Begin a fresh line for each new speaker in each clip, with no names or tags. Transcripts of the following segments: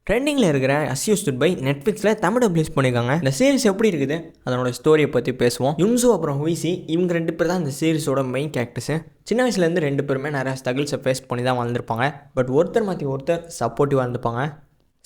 ட்ரெண்டிங்கில் இருக்கிற as used by நெட்ஃப்ளிக்ஸில் தமிழ் ரிலீஸ் பண்ணியிருக்காங்க. இந்த சீரிஸ் எப்படி இருக்குது, அதனோட ஸ்டோரியை பற்றி பேசுவோம். யுன்சோ அப்புறம் ஹுய்சி இவங்க 2 பேர் தான் இந்த சீரிஸோட மெயின் கேரக்டர்ஸு. சின்ன வயசுலேருந்து 2 பேருமே நிறையா ஸ்ட்ரகிள்ஸை ஃபேஸ் பண்ணி தான் வளர்ந்துருப்பாங்க. பட் ஒருத்தர் மாற்றி ஒருத்தர் சப்போர்ட்டிவாக இருந்துப்பாங்க.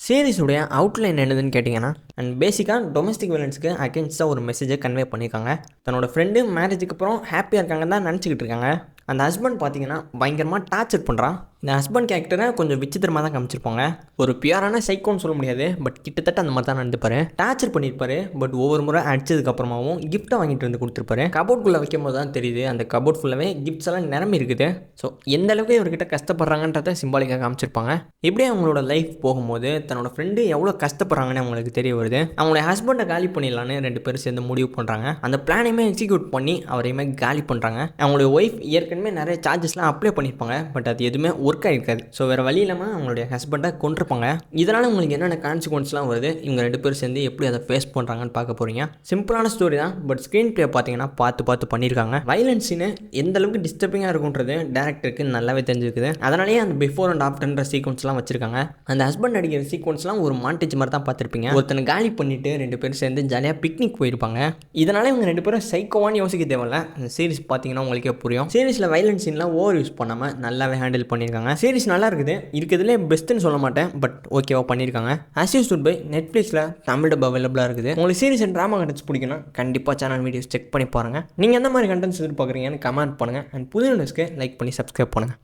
சீரிஸுடைய அவுட்லைன் என்னதுன்னு கேட்டிங்கன்னா, அண்ட் பேசிக்காக டொமஸ்டிக் வயலன்ஸுக்கு அகேன்ஸ்டாக ஒரு மெசேஜை கன்வே பண்ணியிருக்காங்க. தன்னோட ஃப்ரெண்டு மேரேஜுக்கு அப்புறம் ஹாப்பியாக இருக்காங்கன்னு தான் நினச்சிக்கிட்டு இருக்காங்க. அந்த ஹஸ்பண்ட் பார்த்தீங்கன்னா பயங்கரமாக டார்ச்சர் பண்ணுறான். இந்த ஹஸ்பண்ட் கேரக்டரை கொஞ்சம் விசித்திரமாக தான் காமிச்சிருப்பாங்க. ஒரு பியூரான சைக்கோன்னு சொல்ல முடியாது, பட் கிட்டத்தட்ட அந்த மாதிரி தான் நடந்துப்பாரு. டார்ச்சர் பண்ணியிருப்பாரு. பட் ஒவ்வொரு முறை அடிச்சதுக்கப்புறமாவும் கிஃப்ட்டை வாங்கிட்டு வந்து கொடுத்துருப்பாரு. கபோர்ட்குள்ளே வைக்கும் போது தான் தெரியுது அந்த கபோர்ட் ஃபுல்லாகவே கிஃப்ட்ஸ் எல்லாம் நிரம்பி இருக்குது. ஸோ எந்த அளவுக்கு இவர்கிட்ட கஷ்டப்படுறாங்கன்றத சிம்பாலிக்காக காமிச்சிருப்பாங்க. இப்படியே அவங்களோட லைஃப் போகும்போது தன்னோட ஃப்ரெண்டு எவ்வளோ கஷ்டப்படுறாங்கன்னு அவங்களுக்கு தெரிய வருது. அவங்களுடைய ஹஸ்பண்டை காலி பண்ணிடலான்னு 2 பேரும் சேர்ந்து முடிவு பண்ணுறாங்க. அந்த பிளானையுமே எக்ஸிக்யூட் பண்ணி அவரையுமே காலி பண்ணுறாங்க. அவங்களுடைய ஒய்ஃப் ஏற்கனவே நிறைய சார்ஜஸ்லாம் அப்ளை பண்ணியிருப்பாங்க. பட் அது எதுவுமே ஒர்க் ஆகிருக்காது. ஸோ வேறு வழி இல்லாமல் அவங்களுடைய ஹஸ்பண்டை கொண்டிருப்பாங்க. இதனால் உங்களுக்கு என்னென்ன கான்சிக்வன்ஸ்லாம் வருது, இவங்க 2 பேரும் சேர்ந்து எப்படி அதை ஃபேஸ் பண்ணுறாங்கன்னு பார்க்க போகிறீங்க. சிம்பிளான ஸ்டோரி தான், பட் ஸ்க்ரீன் ப்ளே பார்த்தீங்கன்னா பார்த்து பண்ணியிருக்காங்க. வயலன்ஸ் சீனு எந்த அளவுக்கு டிஸ்டர்பிங்காக இருக்குன்றது டேரக்டருக்கு நல்லாவே தெரிஞ்சிருக்குது. அதனாலேயே அந்த பிஃபோர் அண்ட் ஆஃப்டர்ன்ற சீக்வன்ஸ்லாம் வச்சிருக்காங்க. அந்த ஹஸ்பண்ட் அடிக்கிற சீக்வன்ஸ்லாம் ஒரு மாண்டேஜ் மாதிரி தான் பார்த்துருப்பீங்க. ஒருத்தனை காலி பண்ணிட்டு 2 பேரும் சேர்ந்து ஜாலியாக பிக்னிக் போயிருப்பாங்க. இதனால இவங்க 2 பேரும் சைக்கோவான்னு யோசிக்க தேவையில்ல. இந்த சீரிஸ் பார்த்தீங்கன்னா உங்களுக்கே புரியும். சீரிஸில் வயலன்ஸ் சீன்லாம் ஓவர் யூஸ் பண்ணாமல் நல்லாவே ஹேண்டில் பண்ணியிருக்காங்க. சீரிஸ் நல்லா இருக்குது, இருக்கிறதுலே பெஸ்ட்டுன்னு சொல்ல மாட்டேன், பட் ஓகேவா பண்ணியிருக்காங்க. அஸ் யூஸ்ட் பை நெட்ஃப்ளிக்ஸில் தமிழ் டப் அவைலபிளாக இருக்குது. உங்களுக்கு சீரிஸ் அண்ட் ட்ராமா கண்டென்ட்ஸ் பிடிக்குன்னா கண்டிப்பாக சேனல் வீடியோஸ் செக் பண்ணி பாருங்கள். நீங்கள் எந்த மாதிரி கண்டென்ட்ஸ் எதிர்பார்க்குறீங்கன்னு கமெண்ட் பண்ணுங்கள். அண்ட் புது நியூஸ்க்கு லைக் பண்ணி சப்ஸ்கிரைப் பண்ணுங்கள்.